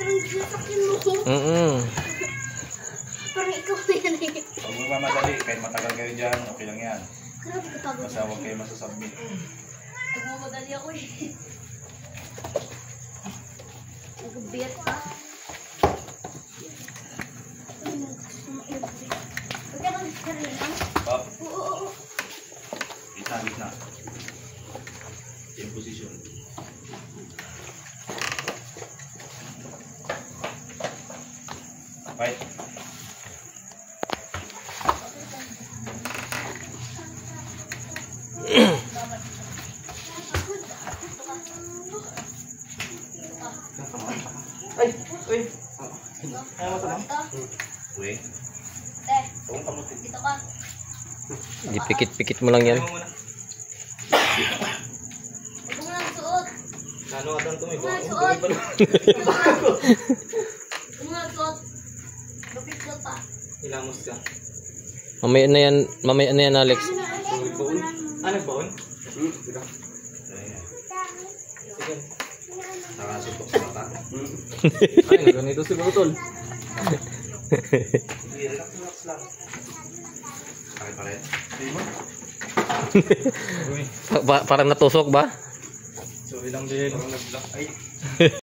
Parang sasakyan mo ko. Parang ikaw na yan eh. Huwag mo mamadali. Kahit matagal kayo dyan, okay lang yan. Grabe kapagod. Basta huwag kayo masasubmit. Nagmamadali ako eh. Nagbiyat pa. Huwag ka bang sarili? Pop. Oo. Gitna. Yung posisyon. Right. Ay, uy. Ayaw mo tanong? Uy. Huwag kamuti. Dito ka. Dipikit-pikit mo lang yan. Huwag mo lang suot. Nano ka tanong tumiba? Huwag mo lang suot. Huwag mo lang suot. Lupit ko pa. Ilamos ka. Mamaya na yan, Alex. Nagbaon? Nagbaon? Sige. Nakasutok sa mata. Ay, ganito siguro tol. Hindi, relax lang. Bakit pa rin? Hindi mo? Parang natusok ba? So, ilang din. Parang nag-block. Ay.